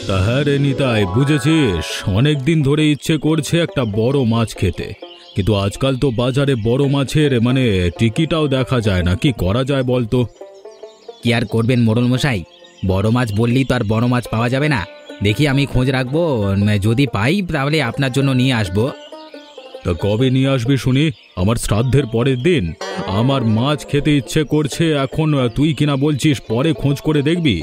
তা হ্যাঁ রে নিতাই, বুঝেছিস, অনেকদিন ধরে ইচ্ছে করছে একটা বড় মাছ খেতে, কিন্তু আজকাল তো বাজারে বড় মাছের টিকিটাও দেখা যায় না। কি করা যায় বলতো? কি আর করবেন মোড়ল মশাই, বড় মাছ বললেই তো আর বড় মাছ পাওয়া যাবে না। দেখি আমি খোঁজ রাখবো, যদি পাই তাহলে আপনার জন্য নিয়ে আসবো। তা কবে নিয়ে আসবি শুনি? আমার শ্রাদ্ধের পরের দিন। আমার মাছ খেতে ইচ্ছে করছে এখন, তুই কিনা বলছিস পরে খোঁজ করে দেখবি।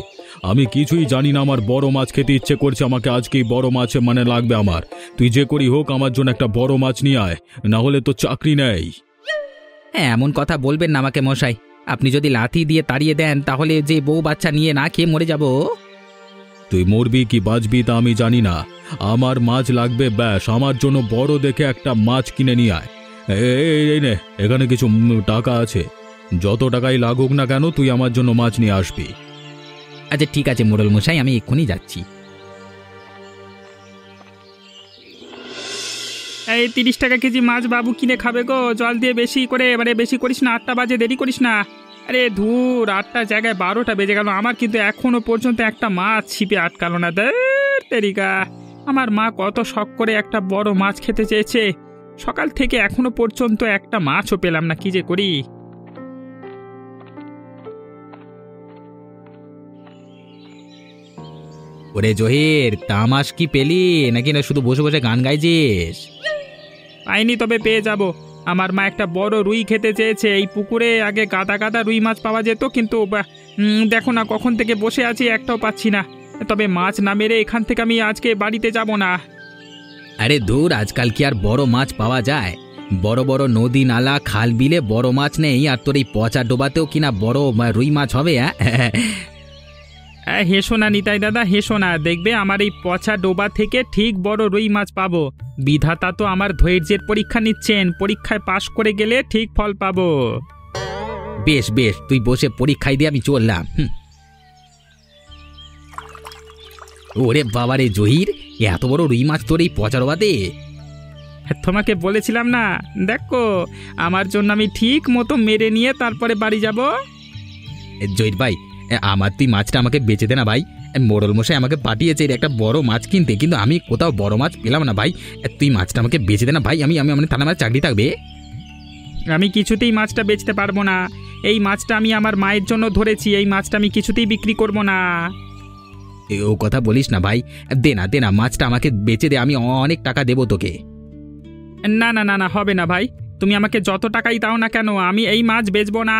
আমি কিছুই জানি না, আমার বড় মাছ খেতে ইচ্ছে করছে, আমাকে আজকেই বড় মাছ লাগবে আমার। তুই যে করি হোক আমার জন্য একটা বড় মাছ নিয়ে আয়, না হলে তো চাকরি নেই। হ্যাঁ, এমন কথা বলবেন না আমাকে মশাই। আপনি যদি লাথি দিয়ে তাড়িয়ে দেন তাহলে যে বউ বাচ্চা নিয়ে না খেয়ে মরে যাব। তুই মরবি কি বাঁচবি তা আমি জানি না, আমার মাছ লাগবে ব্যাস। আমার জন্য বড় দেখে একটা মাছ কিনে নিয়ে আয়। এই নে, এখানে কিছু টাকা আছে, যত টাকাই লাগুক না কেন তুই আমার জন্য মাছ নিয়ে আসবি। আচ্ছা ঠিক আছে মোড়ল মশাই, আমি এক্ষুনি যাচ্ছি। এই 30 টাকা কেজি মাছ বাবু কিনে খাবে গো, জল দিয়ে বেশি করে, বেশি করিস না, 8টা বাজে, দেরি করিস না। আরে ধুর, 8টার জায়গায় 12টা বেজে গেল, আমার কিন্তু এখনো পর্যন্ত একটা মাছ ছিপে আটকালো না। তেরিকা, আমার মা কত শখ করে একটা বড় মাছ খেতে চেয়েছে, সকাল থেকে এখনো পর্যন্ত একটা মাছও পেলাম না, কি যে করি। ওরে জহির, তামাশ কি পেলি নাকি না শুধু বসে বসে গান গাইছিস? পাইনি, তবে পেয়ে যাব। আমার মা একটা বড় রুই খেতে চেয়েছে। এই পুকুরে আগে গাদা গাদা রুই মাছ পাওয়া যেত, কিন্তু দেখো না কখন থেকে বসে আছি, একটাও পাচ্ছি না। তবে মাছ না মেরে এখান থেকে আমি আজকে বাড়িতে যাব না। আরে দূর, আজকাল কি আর বড় মাছ পাওয়া যায়? বড় বড় নদী নালা খাল বিলে বড় মাছ নেই, আর তোর এই পচা ডোবাতেও কিনা বড় রুই মাছ হবে? হেসো না নিতাই দাদা, হেসো না, দেখবে আমার এই পচা ডোবা থেকে ঠিক বড় রুই মাছ পাবো। বিধাতা তো আমার ধৈর্যের পরীক্ষা নিচ্ছেন, পরীক্ষায় পাশ করে গেলে ঠিক ফল পাবো। বেশ বেশ, তুই বসে পরীক্ষায় দিয়ে আমি চললাম। ওরে বাবারে জহির, এত বড় রুই মাছ তোর এই পচা ডোবাতে? তোমাকে বলেছিলাম না, দেখো আমার জন্য আমি ঠিক মতো মেরে নিয়ে তারপরে বাড়ি যাব। জহির ভাই, আমার তুই মাছটা আমাকে বেচে দে না ভাই। মোড়ল মশাই আমাকে পাঠিয়েছে একটা বড় মাছ কিনতে, কিন্তু আমি কোথাও বড় মাছ পেলাম না ভাই। তুই মাছটা আমাকে বেচে দে না ভাই, আমি তাহলে আমার চাকরি থাকবে। আমি কিছুতেই মাছটা বেচতে পারবো না। এই মাছটা আমি আমার মায়ের জন্য ধরেছি, এই মাছটা আমি কিছুতেই বিক্রি করব না। ও কথা বলিস না ভাই, দে না মাছটা আমাকে বেচে দে, আমি অনেক টাকা দেবো তোকে। না না না না, হবে না ভাই, তুমি আমাকে যত টাকাই দাও না কেন, আমি এই মাছ বেচবো না।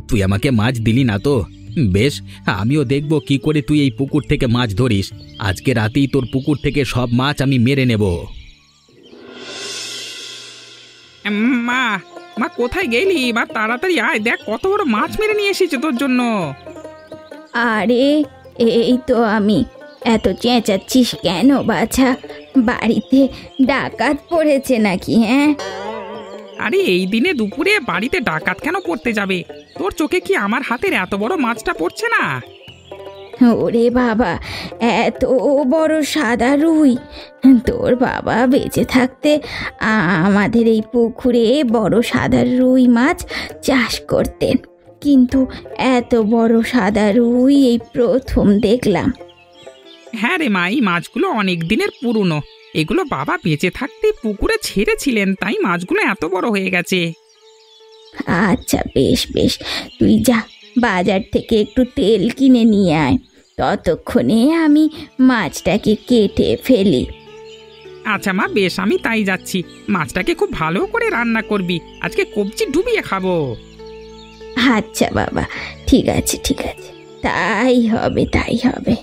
তুই আমাকে মাছ দিলি না তো বেশ, আমিও দেখব কি করে তুই এই পুকুর থেকে মাছ ধরিস। আজকে রাতেই তোর পুকুর থেকে সব মাছ আমি মেরে নেব। মা, মা কোথায় গেলি? মা তাড়াতাড়ি আয়, দেখ কত বড় মাছ মেরে নিয়ে এসেছে তোর জন্য। আরে এই তো আমি। এত চেঁচাচ্ছিস কেন বাছা? বাড়িতে ডাকাত পড়েছে নাকি? হ্যাঁ, আরে এই দিনে দুপুরে বাড়িতে ডাকাত কেন পড়তে যাবে? তোর চোখে কি আমার হাতের এত বড় মাছটা পড়ছে না? ওরে বাবা, এত বড় সাদা রুই! তোর বাবা বেঁচে থাকতে আমাদের এই পুকুরে বড় সাদা রুই মাছ চাষ করতেন, কিন্তু এত বড় সাদা রুই এই প্রথম দেখলাম। হ্যাঁ রে মা, এই মাছগুলো অনেক দিনের পুরনো, এগুলো বাবা বেঁচে থাকতে পুকুরে ছেড়েছিলেন, তাই মাছগুলো এত বড় হয়ে গেছে। আচ্ছা বেশ বেশ, তুই যা, বাজার থেকে একটু তেল কিনে নিয়ে আয়, ততক্ষণে আমি মাছটাকে কেটে ফেলি। আচ্ছা মা, বেশ, আমি তাই যাচ্ছি। মাছটাকে খুব ভালো করে রান্না করবি, আজকে কবজি ডুবিয়ে খাবো। আচ্ছা বাবা, ঠিক আছে ঠিক আছে, তাই হবে তাই হবে।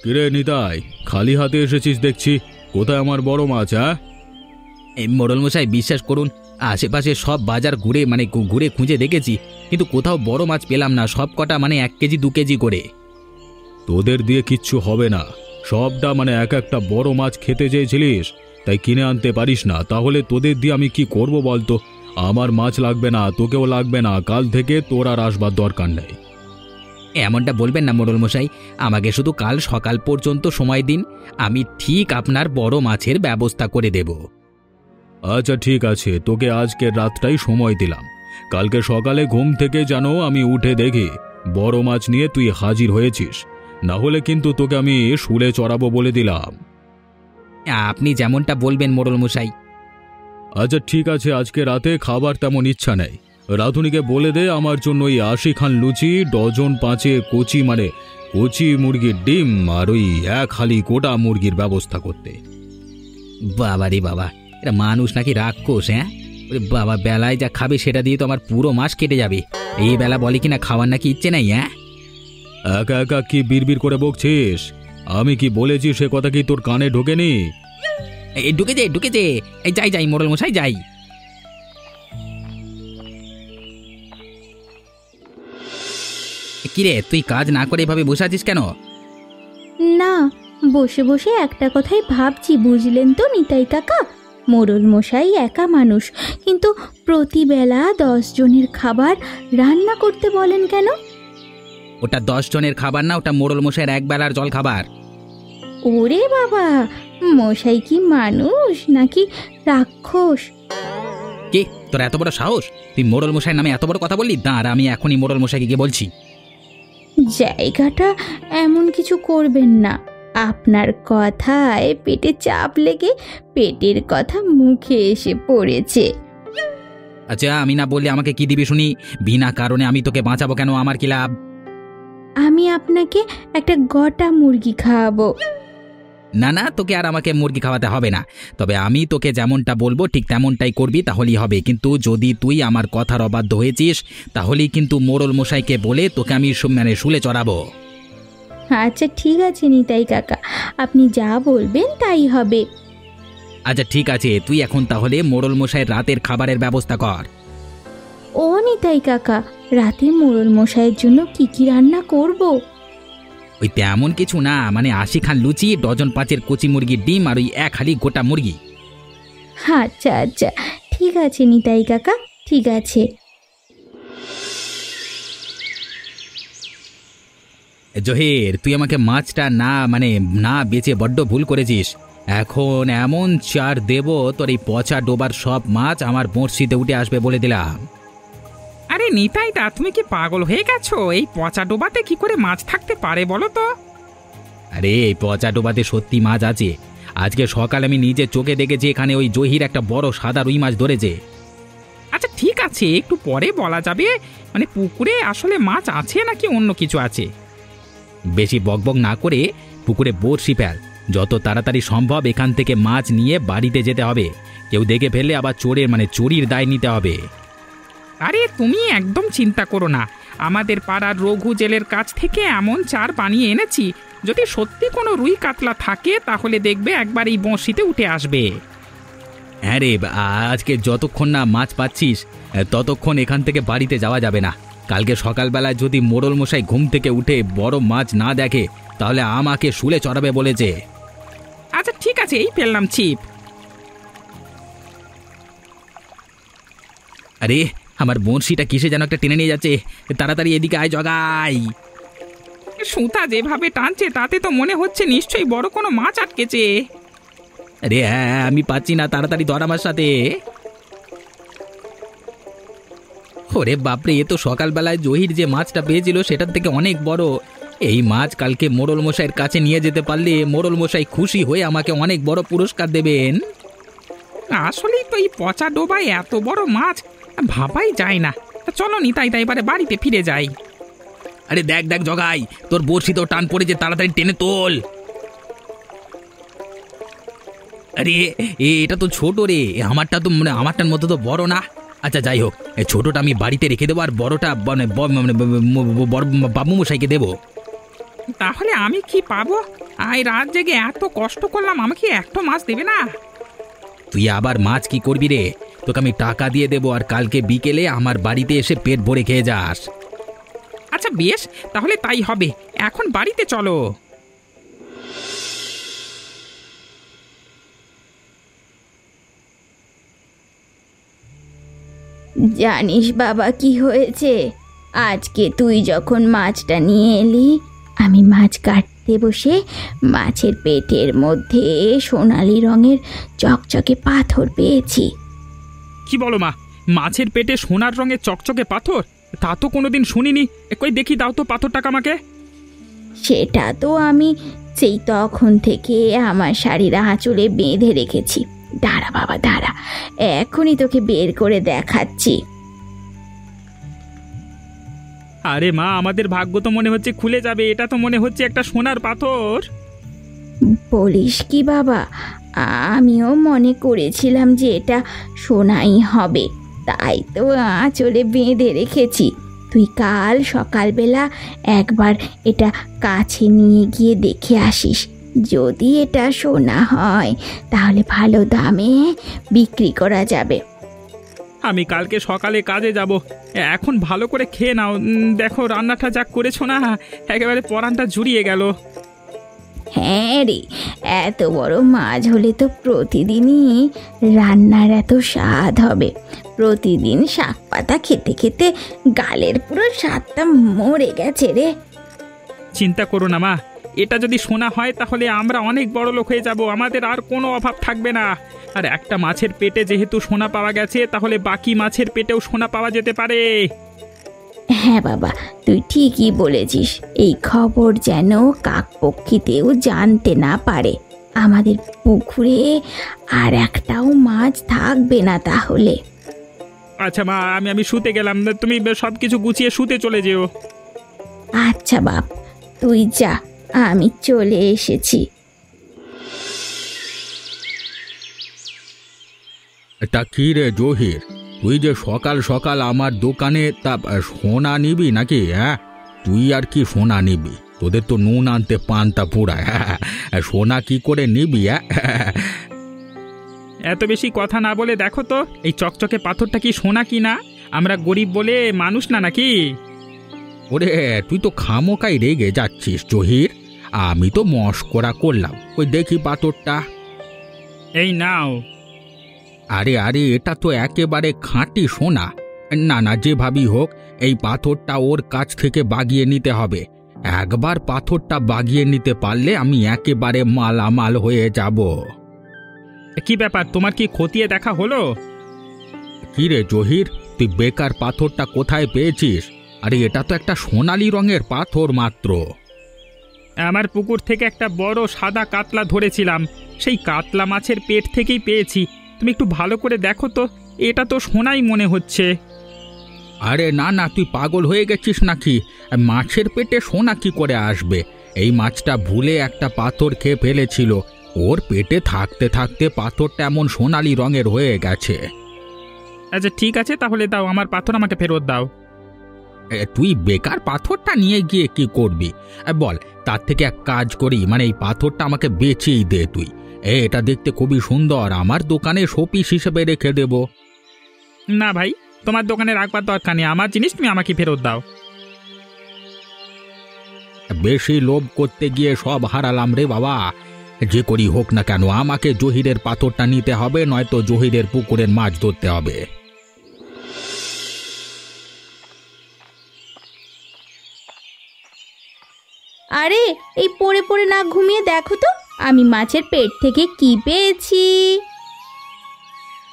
কিরে নিতাই, খালি হাতে এসেছিস দেখছি, কোথায় আমার বড় মাছ? এই মোড়ল মশাই বিশ্বাস করুন, আশেপাশে সব বাজার ঘুরে খুঁজে দেখেছি, কিন্তু কোথাও বড় মাছ পেলাম না। সব কটা 1 কেজি 2 কেজি করে। তোদের দিয়ে কিচ্ছু হবে না, সবটা এক একটা বড় মাছ খেতে চেয়েছিলিস, তাই কিনে আনতে পারিস না। তাহলে তোদের দিয়ে আমি কি করব বলতো? আমার মাছ লাগবে না, তোকেও লাগবে না, কাল থেকে তোর আর আসবার দরকার নেই। এমনটা বলবেন না মোড়ল মশাই, আমাকে শুধু কাল সকাল পর্যন্ত সময় দিন, আমি ঠিক আপনার বড় মাছের ব্যবস্থা করে দেব। আচ্ছা ঠিক আছে, তোকে আজকের রাতটাই সময় দিলাম। কালকে সকালে ঘুম থেকে যেন আমি উঠে দেখি বড় মাছ নিয়ে তুই হাজির হয়েছিস, না হলে কিন্তু তোকে আমি শুলে চড়াবো বলে দিলাম। আপনি যেমনটা বলবেন মোড়ল মশাই। আচ্ছা ঠিক আছে, আজকে রাতে খাবার তেমন ইচ্ছা নেই। রাঁধুনিকে বলে দে আমার জন্য ওই 80 খান লুচি, ডজন 5 কচি মুরগির ডিম আর ওই 1 হালি গোটা মুরগির ব্যবস্থা করতে। বাবা রে বাবা, এটা মানুষ নাকি রাক্ষস? হ্যাঁ, ওরে বাবা, বেলায় যা খাবে সেটা দিয়ে তো আমার পুরো মাস কেটে যাবে। এই বেলা বলে কিনা খাওয়ার নাকি ইচ্ছে নাই। হ্যাঁ, একা একা কি বিড়বিড় করে বকছিস? আমি কি বলেছি সে কথা কি তোর কানে ঢোকেনি? এই ঢুকেছে। এই যাই মোড়ল মশাই যাই। কিরে, তুই কাজ না করে এভাবে বসে আছিস কেন? না, বসে বসে একটা কথাই ভাবছি, বুঝলেন তো নিতাই কাকা। মোড়ল মশাই একা মানুষ, কিন্তু প্রতিবেলা 10 জনের খাবার রান্না করতে বলেন কেন? ওটা 10 জনের খাবার না, ওটা মোড়ল মশাইয়ের এক বেলার জল খাবার। ওরে বাবা, মশাই কি মানুষ নাকি রাক্ষস? কে তোর এত বড় সাহস? তুই মোড়ল মশাইয়ের নামে এত বড় কথা বললি? দাঁড়া, আমি এখনই মোড়ল মশাইকে গিয়ে বলছি। জায়গাটা এমন কিছু করবেন না। আপনার কথায় পেটে চাপ লেগে পেটের কথা মুখে এসে পড়েছে। আচ্ছা, আমি না বললে আমাকে কি দিবি শুনি? বিনা কারণে আমি তোকে বাঁচাবো কেন? আমার কি লাভ? আমি আপনাকে একটা গোটা মুরগি খাওয়াবো। না, তোকে আর আমাকে মুরগি খাওয়াতে হবে না। তবে আমি তোকে যেমনটা বলবো ঠিক তেমনটাই করবি, তাহলেই হবে। কিন্তু যদি তুই আমার কথার অবাধ্য হয়েছিস, তাহলেই কিন্তু মোড়ল মশাইকে বলে তোকে আমি শুলে চড়াবো। আচ্ছা ঠিক আছে নিতাই কাকা, আপনি যা বলবেন তাই হবে। আচ্ছা ঠিক আছে, তুই এখন তাহলে মোড়ল মশাইয়ের রাতের খাবারের ব্যবস্থা কর। ও নিতাই কাকা, রাতে মোড়ল মশাইয়ের জন্য কি রান্না করব? ওই তেমন কিছু না, মানে 80 খান লুচি, ডজন 5 কচি মুরগির ডিম আর ওই 1 হালি গোটা মুরগি। আচ্ছা ঠিক আছে নিতাই কাকা, ঠিক আছে। জহির, তুই আমাকে মাছটা না বেচে বড্ড ভুল করেছিস। এখন এমন চার দেব, তোর এই পচা ডোবার সব মাছ আমার বড়শিতে উঠে আসবে বলে দিলাম। আরে নিতাইদা, তুমি কি পাগল হয়ে গেছো? এই পচা ডোবাতে কি করে মাছ থাকতে পারে বলো তো? আরে এই পচা ডোবাতে সত্যি মাছ আছে। আজকে সকালে আমি নিজে চোখে দেখেছি, এখানে ওই জহির একটা বড় সাদা রুই মাছ ধরেছে। আচ্ছা ঠিক আছে, একটু পরে বলা যাবে। মানে পুকুরে আসলে মাছ আছে নাকি অন্য কিছু আছে? বেশি বকবক না করে পুকুরে বড়শি ফেল। যত তাড়াতাড়ি সম্ভব এখান থেকে মাছ নিয়ে বাড়িতে যেতে হবে। কেউ দেখে ফেললে আবার চোরির দায় নিতে হবে। আরে তুমি একদম চিন্তা করো না, আমাদের পাড়ার রঘু জেলের কাছ থেকে এমন চার বানিয়ে এনেছি, যদি সত্যি কোনো রুই কাতলা থাকে তাহলে দেখবে একবার এই বঁড়শিতে উঠে আসবে। হ্যাঁ রে, আজকে যতক্ষণ না মাছ পাচ্ছিস ততক্ষণ এখান থেকে বাড়িতে যাওয়া যাবে না। কালকে সকালবেলায় যদি মোড়ল মশাই ঘুম থেকে উঠে বড় মাছ না দেখে, তাহলে আমাকে শুলে চড়াবে বলেছে। আচ্ছা ঠিক আছে, এই ফেললাম ছিপ। আরে আমার বঁড়শিটা কিসে যেন একটা টেনে নিয়ে যাচ্ছে। তাড়াতাড়ি এদিকে আয় জগাই। সুতা যেভাবে টানছে তাতে তো মনে হচ্ছে নিশ্চয়ই বড় কোনো মাছ আটকেছে। আরে হ্যাঁ, আমি পাচ্ছি না, তাড়াতাড়ি ধর আমার সাথে। ওরে বাপরে, এ তো সকালবেলায় জহির যে মাছটা পেয়েছিল সেটার থেকে অনেক বড়। এই মাছ কালকে মোড়ল মশাইয়ের কাছে নিয়ে যেতে পারলে মোড়ল মশাই খুশি হয়ে আমাকে অনেক বড় পুরস্কার দেবেন। আসলেই তো এই পচা ডোবায় এত বড় মাছ ভাবাই যায় না। চলো নিতাইদা, এবারে বাড়িতে ফিরে যাই। আরে দেখ জগাই, তোর বড়শি তো টান পড়েছে, তাড়াতাড়ি টেনে তোল। আরে এটা তো ছোট রে, আমারটার মতো তো বড় না। আচ্ছা যাই হোক, ছোটটা আমি বাড়িতে রেখে দেবো আর বড়টা বাবু মশাইকে দেবো। তাহলে আমি কি পাবো? আই রাত জেগে এত কষ্ট করলাম, আমাকে একটা মাছ দেবে না? তুই আবার মাছ কি করবি রে? তোকে আমি টাকা দিয়ে দেবো, আর কালকে বিকেলে আমার বাড়িতে এসে পেট ভরে খেয়ে যাস। আচ্ছা বেশ, তাহলে তাই হবে। এখন বাড়িতে চলো। জানিস বাবা কি হয়েছে? আজকে তুই যখন মাছটা নিয়ে এলি আমি মাছ কাটতে বসে মাছের পেটের মধ্যে সোনালি রঙের চকচকে পাথর পেয়েছি। কি বলো মা, মাছের পেটে সোনার রঙের চকচকে পাথর? তা তো কোনোদিন শুনিনি। কই দেখি, দাও তো পাথরটাকে আমাকে। সেটা তো আমি সেই তখন থেকে আমার শাড়ির আঁচলে বেঁধে রেখেছি। দাঁড়া বাবা দাঁড়া, এখনই তোকে বের করে দেখাচ্ছি। আরে মা, আমাদের ভাগ্য তো মনে হচ্ছে খুলে যাবে। এটা তো মনে হচ্ছে একটা সোনার পাথর। বলিস কি বাবা, আমিও মনে করেছিলাম যে এটা সোনাই হবে, তাই তো আঁচলে বেঁধে রেখেছি। তুই কাল সকালবেলা একবার এটা কাছে নিয়ে গিয়ে দেখে আসিস। যদি এটা সোনা হয় তাহলে ভালো দামে বিক্রি করা যাবে। আমি কালকে সকালে কাজে যাব। এখন ভালো করে খেয়ে নাও। দেখো রান্নাটা যা করেছো না, একেবারে পরানটা জুড়িয়ে গেল। হ্যাঁ রে, এত বড় মাছ হলে তো প্রতিদিনই রান্নার এত স্বাদ হবে। প্রতিদিন শাক পাতা খেতে খেতে গালের পুরো স্বাদটা মরে গেছে রে। চিন্তা করো না মা, এটা যদি সোনা হয় তাহলে আমরা অনেক বড় লোক হয়ে যাব। আমাদের আর কোনো অভাব থাকবে না। আর একটা মাছের পেটে যেহেতু সোনা পাওয়া গেছে, তাহলে বাকি মাছের পেটেও সোনা পাওয়া যেতে পারে। হ্যাঁ বাবা, তুই ঠিকই বলেছিস। এই খবর যেন কাকপক্ষীতেও জানতে না পারে। আমাদের পুকুরে আর একটাও মাছ থাকবে না তাহলে। আচ্ছা মা, আমি শুতে গেলাম। তুমি সব কিছু গুছিয়ে শুতে চলে যেও। আচ্ছা বাপ, তুই যা, আমি চলে এসেছি। তা কি রে জহির, তুই যে সকাল সকাল আমার দোকানে তা সোনা নিবি নাকি? হ্যাঁ, তুই আর কি সোনা নিবি? তোদের তো নুন আনতে পান্তা পুরায়। হ্যাঁ, সোনা কি করে নিবি? এত বেশি কথা না বলে দেখো তো, এই চকচকে পাথরটা কি সোনা কি না? আমরা গরিব বলে মানুষ না নাকি? ওরে, তুই তো খামোকাই রেগে যাচ্ছিস জহির। আমি তো মস্করা করলাম। ওই দেখি পাথরটা। এই নাও। আরে আরে, এটা তো একেবারে খাঁটি সোনা। না না, যেভাবেই হোক এই পাথরটা ওর কাছ থেকে বাগিয়ে নিতে হবে। একবার পাথরটা বাগিয়ে নিতে পারলে আমি একেবারে মালামাল হয়ে যাব। কি ব্যাপার, তোমার কি খতিয়ে দেখা হলো? কি রে জহির, তুই বেকার পাথরটা কোথায় পেয়েছিস? আরে এটা তো একটা সোনালী রঙের পাথর মাত্র। আমার পুকুর থেকে একটা বড় সাদা কাতলা ধরেছিলাম, সেই কাতলা মাছের পেট থেকেই পেয়েছি। তুমি একটু ভালো করে দেখো তো, এটা তো সোনাই মনে হচ্ছে। আরে না না, তুই পাগল হয়ে গেছিস নাকি? মাছের পেটে সোনা কি করে আসবে? এই মাছটা ভুলে একটা পাথর খেয়ে ফেলেছিল। ওর পেটে থাকতে থাকতে পাথরটা এমন সোনালী রঙের হয়ে গেছে। আচ্ছা ঠিক আছে, তাহলে দাও, আমার পাথর আমাকে ফেরত দাও। তুই বেকার পাথরটা নিয়ে গিয়ে কি করবি? বল, তার থেকে এক কাজ করি, মানে এই পাথরটা আমাকে বেচেই দে তুই। এটা দেখতে খুবই সুন্দর, আমার দোকানে শোপিস হিসেবে রেখে দেব। না ভাই, তোমার দোকানে রাখবার দরকার নেই। আমার জিনিস তুমি আমাকে ফেরত দাও। বেশি লোভ করতে গিয়ে সব হারালাম রে বাবা। যে করি হোক না কেন, আমাকে জহিরের পাথরটা নিতে হবে, নয়তো জহিরের পুকুরের মাছ ধরতে হবে। আরে এই পড়ে পড়ে না ঘুমিয়ে দেখো তো আমি মাছের পেট থেকে কি পেয়েছি।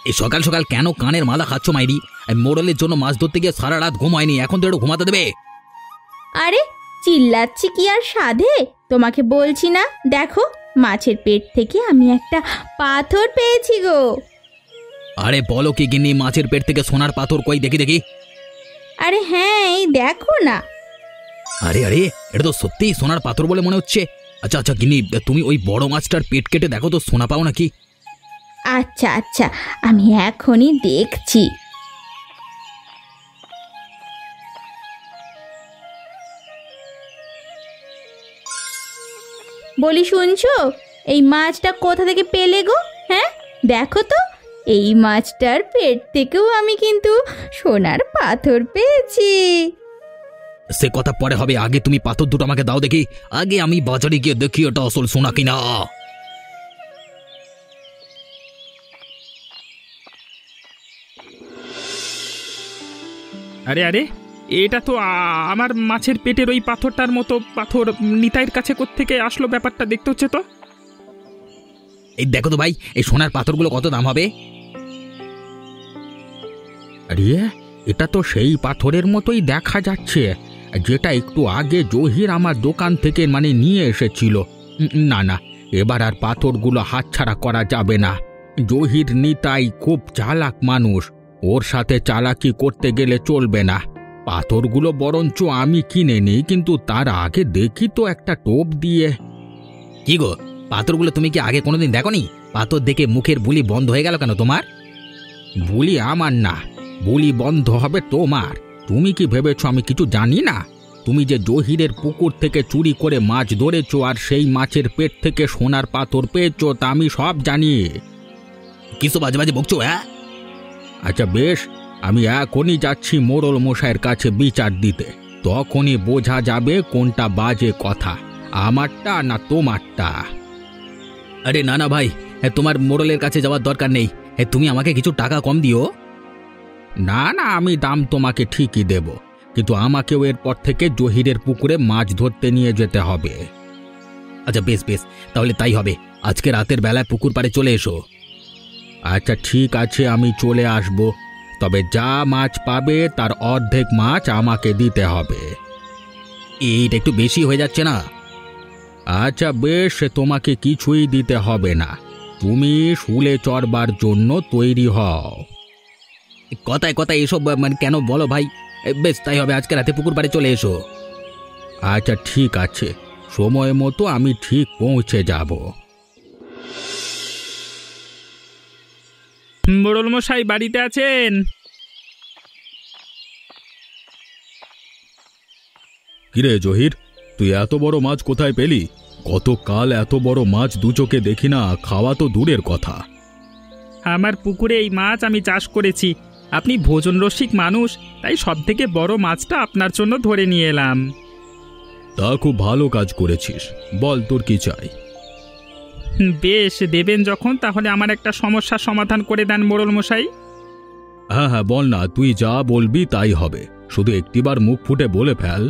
এই সকাল সকাল কেন কানের মালা খাচ্ছ মাইরি? মোড়লের জন্য মাছ ধরতে গিয়ে সারা রাত ঘুম হয়নি, এখন তো একটু ঘুমাতে দেবে? আরে চিল্লাচ্ছি কি আর সাধে? তোমাকে বলছি না, দেখো মাছের পেট থেকে আমি একটা পাথর পেয়েছি গো। আরে বলো কি গিন্নি, মাছের পেট থেকে সোনার পাথর কই দেখি দেখি। আরে হ্যাঁ, এই দেখো না। আরে আরে, এটা তো সত্যিই সোনার পাথর বলে মনে হচ্ছে। আচ্ছা আচ্ছা গিন্নি, তুমি ওই বড় মাছটার পেট কেটে দেখো তো সোনা পাও নাকি। আচ্ছা আচ্ছা, আমি এখনই দেখছি। বলি শুনছো, এই মাছটা কোথা থেকে পেলে গো? হ্যাঁ দেখো তো, এই মাছটার পেট থেকেও আমি কিন্তু সোনার পাথর পেয়েছি। সে কথা পরে হবে, আগে তুমি পাথর দুটো আমাকে দাও দেখি। আগে আমি বাজারে গিয়ে দেখি ওটা আসল সোনা কিনা। আরে আরে, এটা তো আমার মাছের পেটের ওই পাথরটার মতো পাথর। নিতাইয়ের কাছে কোত্থেকে আসলো ব্যাপারটা দেখতে হচ্ছে তো। এই দেখো তো ভাই, এই সোনার পাথরগুলো কত দাম হবে? আরে এটা তো সেই পাথরের মতোই দেখা যাচ্ছে, যেটা একটু আগে জহির আমার দোকান থেকে নিয়ে এসেছিল। না না, এবার আর পাথরগুলো হাতছাড়া করা যাবে না। জহির নিতাই খুব চালাক মানুষ, ওর সাথে চালাকি করতে গেলে চলবে না। পাথরগুলো বরঞ্চ আমি কিনে নিই, কিন্তু তার আগে দেখি তো একটা টোপ দিয়ে। কি গো, পাথরগুলো তুমি কি আগে কোনোদিন দেখোনি? পাথর দেখে মুখের বুলি বন্ধ হয়ে গেল কেন তোমার? বুলি আমার না, বুলি বন্ধ হবে তোমার। তুমি কি ভেবেছো আমি কিছু জানি না? তুমি যে জহিরের পুকুর থেকে চুরি করে মাছ ধরেছো আর সেই মাছের পেট থেকে সোনার পাথর পেয়েছো, তা আমি সব জানি। কিছু বাজে বাজে বকছো? হ্যাঁ, আচ্ছা বেশ, আমি এখনই যাচ্ছি মোড়ল মশাইয়ের কাছে বিচার দিতে। তখনই বোঝা যাবে কোনটা বাজে কথা, আমারটা না তোমারটা। আরে না না ভাই, তোমার মোড়লের কাছে যাওয়ার দরকার নেই। তুমি আমাকে কিছু টাকা কম দিও। না না, আমি দাম তোমাকে ঠিকই দেব, কিন্তু আমাকেও এরপর থেকে জহিরের পুকুরে মাছ ধরতে নিয়ে যেতে হবে। আচ্ছা বেশ বেশ, তাহলে তাই হবে। আজকে রাতের বেলায় পুকুর পাড়ে চলে এসো। আচ্ছা ঠিক আছে, আমি চলে আসব। তবে যা মাছ পাবে তার অর্ধেক মাছ আমাকে দিতে হবে। এইটা একটু বেশি হয়ে যাচ্ছে না? আচ্ছা বেশ, তোমাকে কিছুই দিতে হবে না। তুমি শুলে চড়বার জন্য তৈরি হও। কথায় কথায় এসব কেন বলো ভাই? বেশ তাই হবে, আজকে রাতে পুকুর পাড়ে চলে এসো। আচ্ছা ঠিক আছে, সময় মতো আমি ঠিক পৌঁছে যাব। মোড়ল মশাই বাড়িতে আছেন? কিরে জহির, তুই এত বড় মাছ কোথায় পেলি? গতকাল এত বড় মাছ দু চোখে দেখি না, খাওয়া তো দূরের কথা। আমার পুকুরে এই মাছ আমি চাষ করেছি। আপনি ভোজন রসিক মানুষ, তাই সব থেকে বড় মাছটা আপনার জন্য ধরে নিয়ে এলাম। তা খুব ভালো কাজ করেছিস। বল তোর কি চাই? বেশ, দেবেন যখন তাহলে আমার একটা সমস্যার সমাধান করে দেন মোড়ল মশাই। হ্যাঁ হ্যাঁ বল না, তুই যা বলবি তাই হবে, শুধু একটিবার মুখ ফুটে বলে ফেল।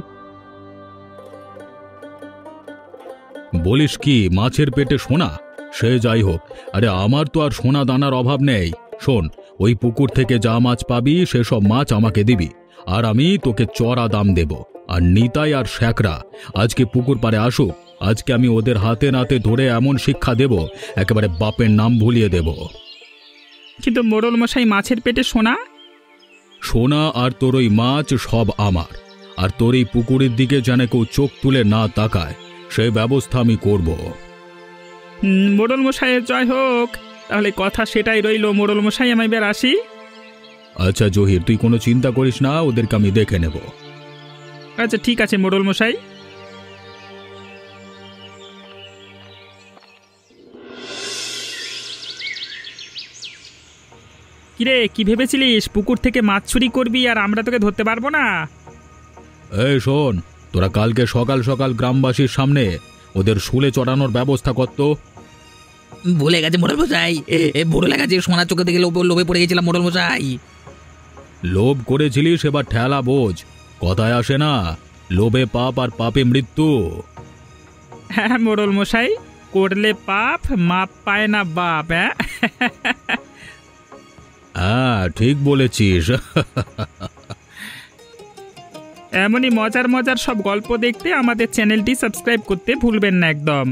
বলিস কি, মাছের পেটে সোনা? সে যাই হোক, আরে আমার তো আর সোনা দানার অভাব নেই। শোন, ওই পুকুর থেকে যা মাছ পাবি সেসব মাছ আমাকে দিবি, আর আমি তোকে চড়া দাম দেব। আর নিতাই আর শ্যাকরা আজকে পুকুর পাড়ে আসুক, আজকে আমি ওদের হাতে নাতে ধরে এমন শিক্ষা দেব, একেবারে বাপের নাম ভুলিয়ে দেব। কিন্তু মোড়ল মশাই, মাছের পেটে সোনা? সোনা আর তোর ওই মাছ সব আমার, আর তোর এই পুকুরের দিকে যেন কেউ চোখ তুলে না তাকায়, সেই ব্যবস্থা আমি করব। মোড়ল মশাইয়ের জয় হোক। তাহলে কথা সেটাই রইল মোড়ল মশাই, আমি এবার আসি। আচ্ছা জহির, তুই কোনো চিন্তা করিস না, ওদেরকে আমি দেখে নেব। আচ্ছা ঠিক আছে মোড়ল মশাই। কিরে, কি ভেবেছিলিস পুকুর থেকে মাছ চুরি করবি আর আমরা তোকে ধরতে পারবো না? এই শোন, তোরা কালকে সকাল সকাল গ্রামবাসীর সামনে ওদের শুলে চড়ানোর ব্যবস্থা করত। ভুলে গেছে মোড়ল মশাই, বড় লেগা যে সোনার চোখে দেখে লোভে পড়ে গেছিলাম মোড়ল মশাই। লোভ করেছিলিস, এবার ঠেলা বোঝ। কথায় আসে না, লোভে পাপ আর পাপে মৃত্যু। হ্যাঁ মোড়ল মশাই, করলে পাপ মাপ পায় না বাপ। হ্যাঁ ঠিক বলেছিস। এমনই মজার মজার সব গল্প দেখতে আমাদের চ্যানেলটি সাবস্ক্রাইব করতে ভুলবেন না একদম।